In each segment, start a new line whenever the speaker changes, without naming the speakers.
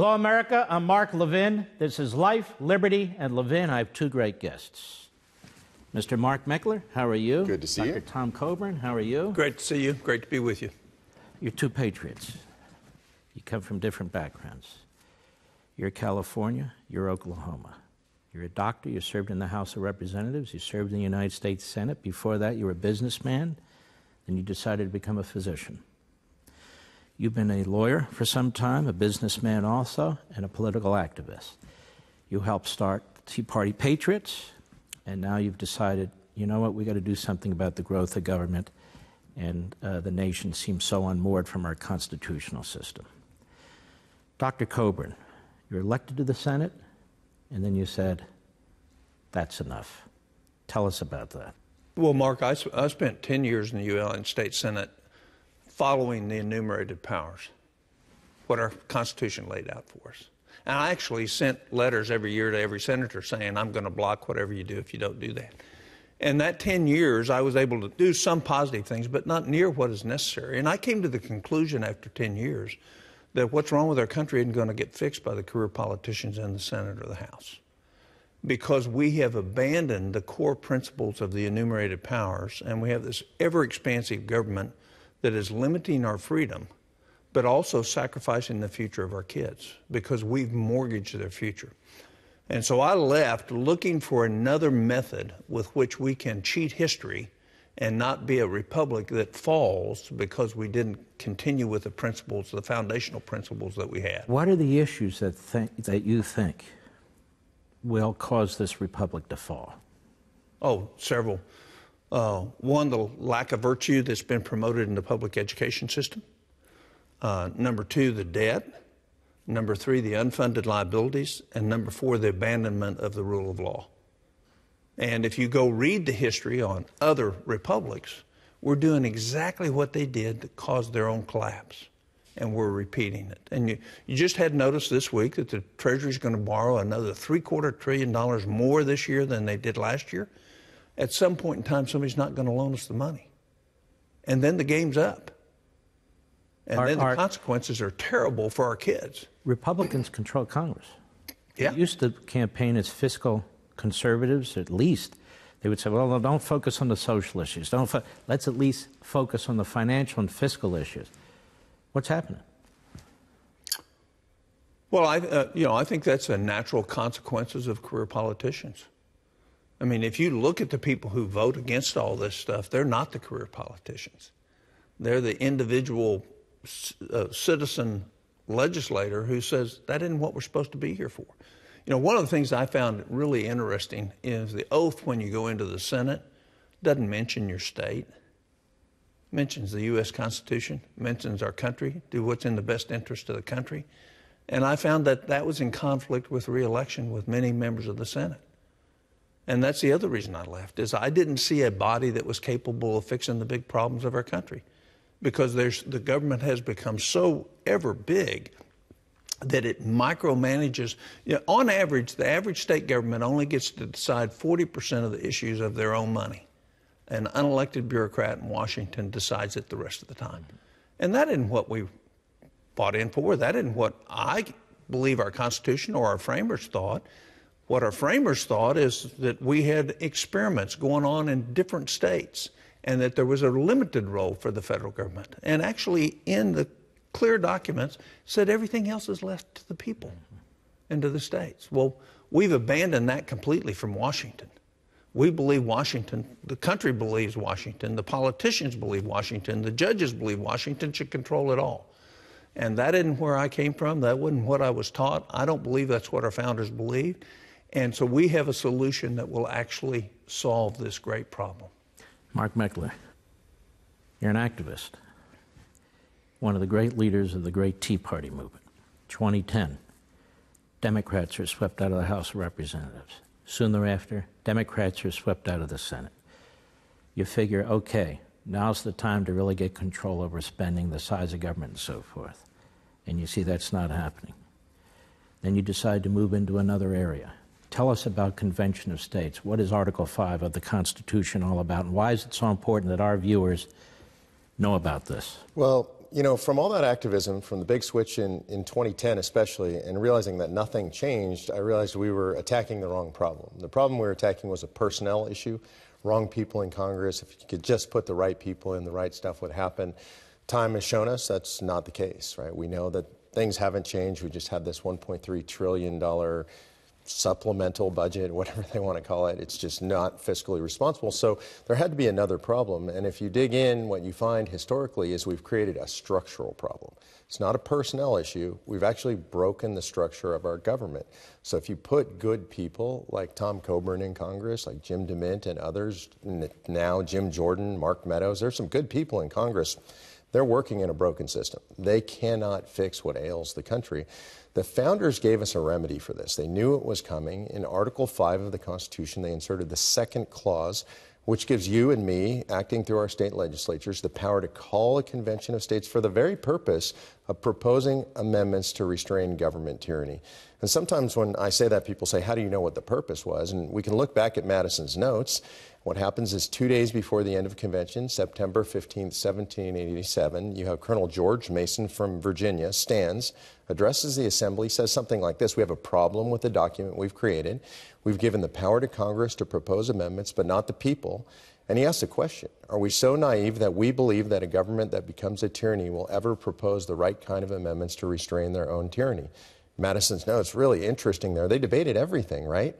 Hello, America. I'm Mark Levin. This is Life, Liberty, and Levin. I have two great guests. Mr. Mark Meckler, how are you?
Good to see you.
Dr. Tom Coburn, how are you?
Great to see you. Great to be with you.
You're two patriots. You come from different backgrounds. You're California, you're Oklahoma. You're a doctor, you served in the House of Representatives, you served in the United States Senate. Before that, you were a businessman, then you decided to become a physician. You've been a lawyer for some time, a businessman also, and a political activist. You helped start the Tea Party Patriots, and now you've decided, you know what, we got to do something about the growth of government, and the nation seems so unmoored from our constitutional system. Dr. Coburn, you're elected to the Senate, and then you said, that's enough. Tell us about that.
Well, Mark, I spent 10 years in the United States Senate following the enumerated powers, what our Constitution laid out for us. And I actually sent letters every year to every senator saying, I'm going to block whatever you do if you don't do that. And that 10 years, I was able to do some positive things, but not near what is necessary. And I came to the conclusion after 10 years that what's wrong with our country isn't going to get fixed by the career politicians in the Senate or the House, because we have abandoned the core principles of the enumerated powers, and we have this ever-expansive government that is limiting our freedom, but also sacrificing the future of our kids because we've mortgaged their future. And so I left looking for another method with which we can cheat history and not be a republic that falls because we didn't continue with the principles, the foundational principles that we had.
What are the issues that you think will cause this republic to fall?
Oh, several. One, the lack of virtue that's been promoted in the public education system. Number two, the debt. Number three, the unfunded liabilities. And number four, the abandonment of the rule of law. And if you go read the history on other republics, we're doing exactly what they did that caused their own collapse. And we're repeating it. And you just had notice this week that the Treasury's going to borrow another $750 billion more this year than they did last year. At some point in time, somebody's not going to loan us the money. And then the game's up. And then the consequences are terrible for our kids. Republicans
control Congress.
Yeah.
They used to campaign as fiscal conservatives, at least. They would say, well, don't focus on the social issues. Let's at least focus on the financial and fiscal issues. What's happening?
Well, I think that's a natural consequences of career politicians. I mean, if you look at the people who vote against all this stuff, they're not the career politicians. They're the individual citizen legislator who says, that isn't what we're supposed to be here for. You know, one of the things I found really interesting is the oath when you go into the Senate doesn't mention your state. Mentions the U.S. Constitution, mentions our country, do what's in the best interest of the country. And I found that that was in conflict with re-election with many members of the Senate. And that's the other reason I left, is I didn't see a body that was capable of fixing the big problems of our country. Because the government has become so ever big that it micromanages. You know, on average, the average state government only gets to decide 40% of the issues of their own money. An unelected bureaucrat in Washington decides it the rest of the time. And that isn't what we fought in for. That isn't what I believe our Constitution or our framers thought. What our framers thought is that we had experiments going on in different states and that there was a limited role for the federal government. And actually, in the clear documents, said everything else is left to the people and to the states. Well, we've abandoned that completely from Washington. We believe Washington, the country believes Washington, the politicians believe Washington, the judges believe Washington should control it all. And that isn't where I came from. That wasn't what I was taught. I don't believe that's what our founders believed. And so we have a solution that will actually solve this great problem.
Mark Meckler, you're an activist, one of the great leaders of the great Tea Party movement. 2010, Democrats are swept out of the House of Representatives. Soon thereafter, Democrats are swept out of the Senate. You figure, okay, now's the time to really get control over spending, the size of government, and so forth. And you see that's not happening. Then you decide to move into another area. Tell us about Convention of States. What is Article 5 of the Constitution all about, and why is it so important that our viewers know about this?
Well, you know, from all that activism, from the big switch in 2010 especially, and realizing that nothing changed, I realized we were attacking the wrong problem. The problem we were attacking was a personnel issue, wrong people in Congress. If you could just put the right people in, the right stuff would happen. Time has shown us that's not the case, right? We know that things haven't changed. We just had this $1.3 trillion supplemental budget, whatever they want to call it. It's just not fiscally responsible. So there had to be another problem. And if you dig in, what you find historically is we've created a structural problem. It's not a personnel issue. We've actually broken the structure of our government. So if you put good people like Tom Coburn in Congress, like Jim DeMint and others, now Jim Jordan, Mark Meadows, there's some good people in Congress. They're working in a broken system. They cannot fix what ails the country. The founders gave us a remedy for this. They knew it was coming. In Article 5 of the Constitution, they inserted the second clause, which gives you and me, acting through our state legislatures, the power to call a convention of states for the very purpose of proposing amendments to restrain government tyranny. And sometimes when I say that, people say, how do you know what the purpose was? And we can look back at Madison's notes. What happens is 2 days before the end of convention, September 15th, 1787, you have Colonel George Mason from Virginia stands, addresses the assembly, says something like this: we have a problem with the document we've created. We've given the power to Congress to propose amendments, but not the people. And he asks a question: are we so naive that we believe that a government that becomes a tyranny will ever propose the right kind of amendments to restrain their own tyranny? Madison's notes, really interesting there. They debated everything, right?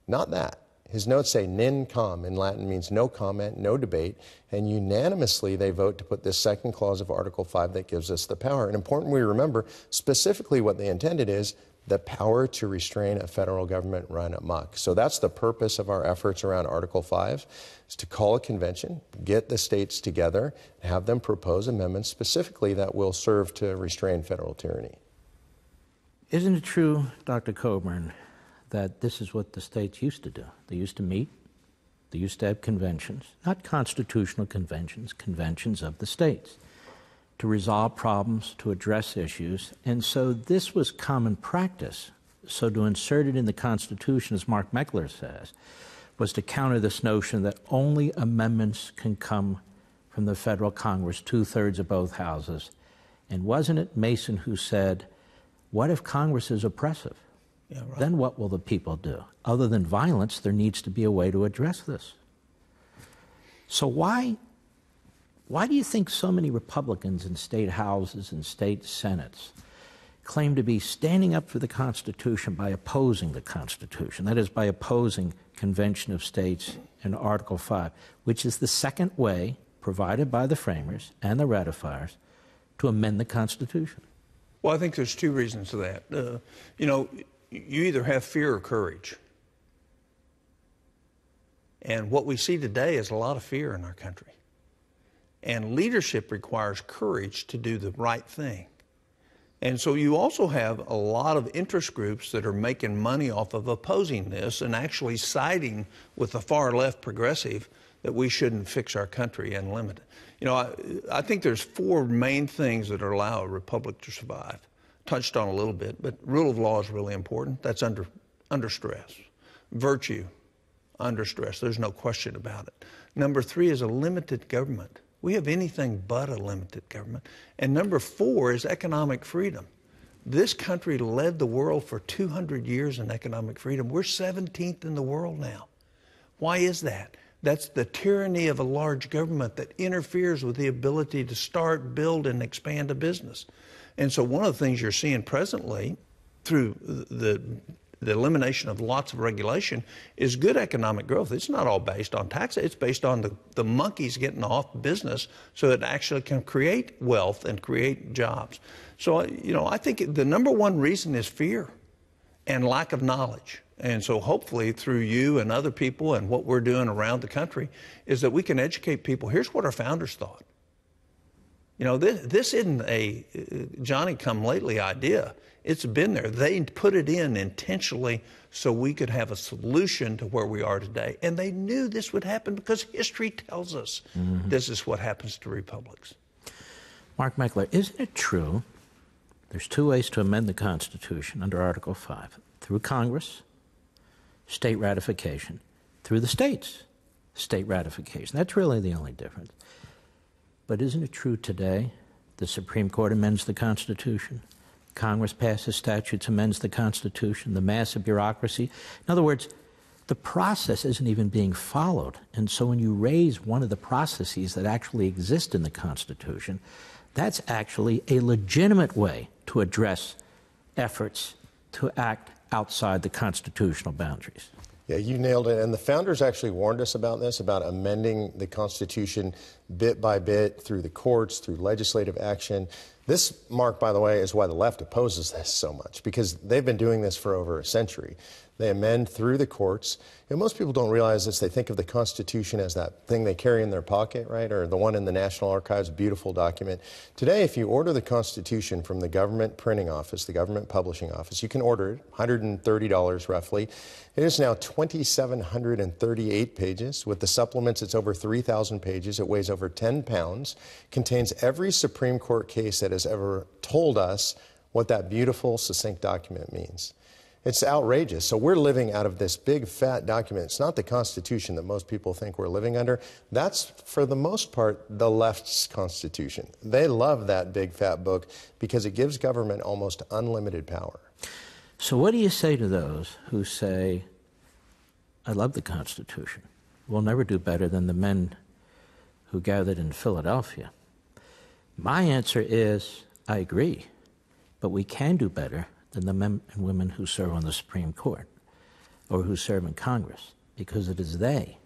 Not that. His notes say nin com in Latin means no comment, no debate, and unanimously they vote to put this second clause of Article 5 that gives us the power. And important we remember specifically what they intended is the power to restrain a federal government run amok. So that's the purpose of our efforts around Article 5, is to call a convention, get the states together, and have them propose amendments specifically that will serve to restrain federal tyranny.
Isn't it true, Dr. Coburn, that this is what the states used to do? They used to meet, they used to have conventions, not constitutional conventions, conventions of the states, to resolve problems, to address issues. And so this was common practice. So to insert it in the Constitution, as Mark Meckler says, was to counter this notion that only amendments can come from the federal Congress, 2/3 of both houses. And wasn't it Mason who said, what if Congress is oppressive?
Yeah, right.
Then what will the people do? Other than violence, there needs to be a way to address this. So why do you think so many Republicans in state houses and state senates claim to be standing up for the Constitution by opposing the Constitution? That is, by opposing Convention of States and Article 5, which is the second way provided by the framers and the ratifiers to amend the Constitution.
Well, I think there's two reasons to that. You know, you either have fear or courage. And what we see today is a lot of fear in our country. And leadership requires courage to do the right thing. And so you also have a lot of interest groups that are making money off of opposing this and actually siding with the far left progressive that we shouldn't fix our country and limit it. You know, I think there's four main things that allow a republic to survive. Touched on a little bit, but rule of law is really important. That's under stress. Virtue, under stress. There's no question about it. Number 3 is a limited government. We have anything but a limited government. And number 4 is economic freedom. This country led the world for 200 years in economic freedom. We're 17th in the world now. Why is that? That's the tyranny of a large government that interferes with the ability to start, build, and expand a business. And so one of the things you're seeing presently through the elimination of lots of regulation is good economic growth. It's not all based on taxes. It's based on the monkeys getting off business so it actually can create wealth and create jobs. So, you know, I think the number one reason is fear and lack of knowledge. And so hopefully through you and other people and what we're doing around the country is that we can educate people. Here's what our founders thought. You know, this isn't a Johnny-come-lately idea. It's been there. They put it in intentionally so we could have a solution to where we are today. And they knew this would happen because history tells us this is what happens to republics.
Mark Meckler, isn't it true there's 2 ways to amend the Constitution under Article 5? Through Congress, state ratification. Through the states, state ratification. That's really the only difference. But isn't it true today The Supreme Court amends the Constitution. Congress passes statutes, amends the Constitution. The massive bureaucracy. In other words, the process isn't even being followed. And so when you raise one of the processes that actually exist in the Constitution, that's actually a legitimate way to address efforts to act outside the constitutional boundaries.
Yeah, you nailed it. And the founders actually warned us about this, about amending the Constitution bit by bit through the courts, through legislative action. This, Mark, by the way, is why the left opposes this so much, because they've been doing this for over a century. They amend through the courts. And most people don't realize this. They think of the Constitution as that thing they carry in their pocket, right? Or the one in the National Archives, beautiful document. Today, if you order the Constitution from the government printing office, the government publishing office, you can order it, $130 roughly. It is now 2,738 pages. With the supplements, it's over 3,000 pages. It weighs over 10 pounds, contains every Supreme Court case that has ever told us what that beautiful, succinct document means. It's outrageous. So we're living out of this big, fat document. It's not the Constitution that most people think we're living under. That's, for the most part, the left's Constitution. They love that big, fat book because it gives government almost unlimited power.
So what do you say to those who say, I love the Constitution. We'll never do better than the men who gathered in Philadelphia? My answer is, I agree, but we can do better than the men and women who serve on the Supreme Court or who serve in Congress, because it is they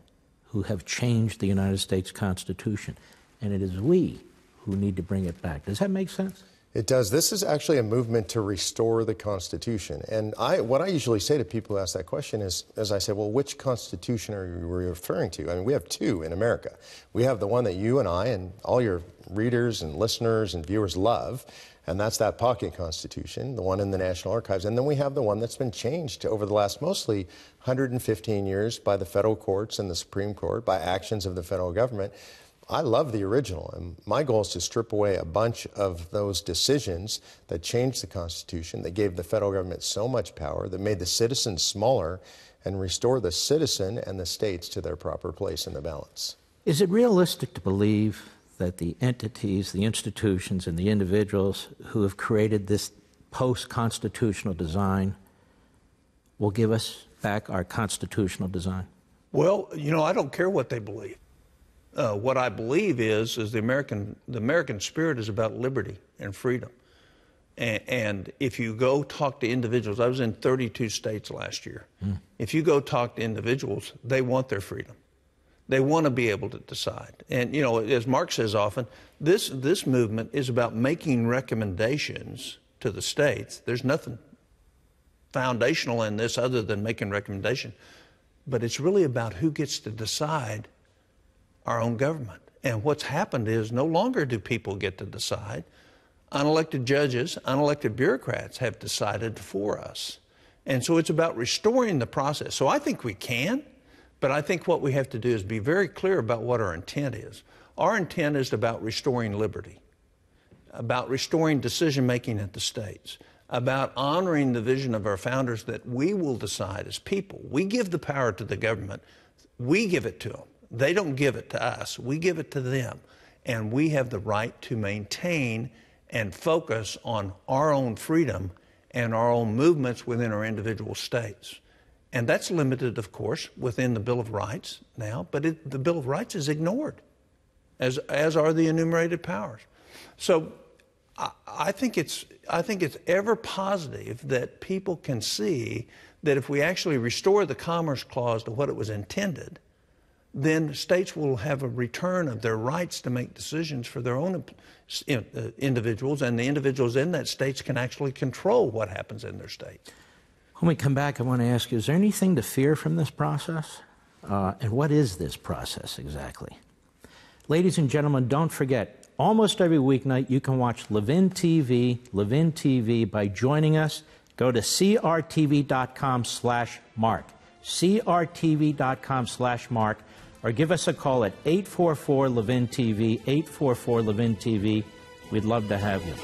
who have changed the United States Constitution, and it is we who need to bring it back. Does that make sense?
It does. This is actually a movement to restore the Constitution. And what I usually say to people who ask that question is, as I say, well, which Constitution are you referring to? I mean, we have two in America. We have the one that you and I and all your readers and listeners and viewers love, and that's that pocket Constitution, the one in the National Archives. And then we have the one that's been changed over the last mostly 115 years by the federal courts and the Supreme Court, by actions of the federal government. I love the original, and my goal is to strip away a bunch of those decisions that changed the Constitution, that gave the federal government so much power, that made the citizens smaller, and restore the citizen and the states to their proper place in the balance.
Is it realistic to believe that the entities, the institutions, and the individuals who have created this post-constitutional design will give us back our constitutional design?
Well, you know, I don't care what they believe. What I believe is the American spirit is about liberty and freedom. And if you go talk to individuals, I was in 32 states last year. If you go talk to individuals, they want their freedom. They want to be able to decide. And, you know, as Mark says often, this movement is about making recommendations to the states. There's nothing foundational in this other than making recommendation. But it's really about who gets to decide our own government. And what's happened is no longer do people get to decide. Unelected judges, unelected bureaucrats have decided for us. And so it's about restoring the process. So I think we can. But I think what we have to do is be very clear about what our intent is. Our intent is about restoring liberty, about restoring decision-making at the states, about honoring the vision of our founders that we will decide as people. We give the power to the government. We give it to them. They don't give it to us. We give it to them. And we have the right to maintain and focus on our own freedom and our own movements within our individual states. And that's limited, of course, within the Bill of Rights now, but the Bill of Rights is ignored, as are the enumerated powers. So I think it's ever positive that people can see that if we actually restore the Commerce Clause to what it was intended, then states will have a return of their rights to make decisions for their own individuals, and the individuals in that states can actually control what happens in their state.
When we come back, I want to ask you, is there anything to fear from this process? And what is this process exactly? Ladies and gentlemen, don't forget, almost every weeknight you can watch Levin TV by joining us. Go to crtv.com/Mark, crtv.com/Mark, or give us a call at 844-LEVIN-TV, 844-LEVIN-TV. We'd love to have you.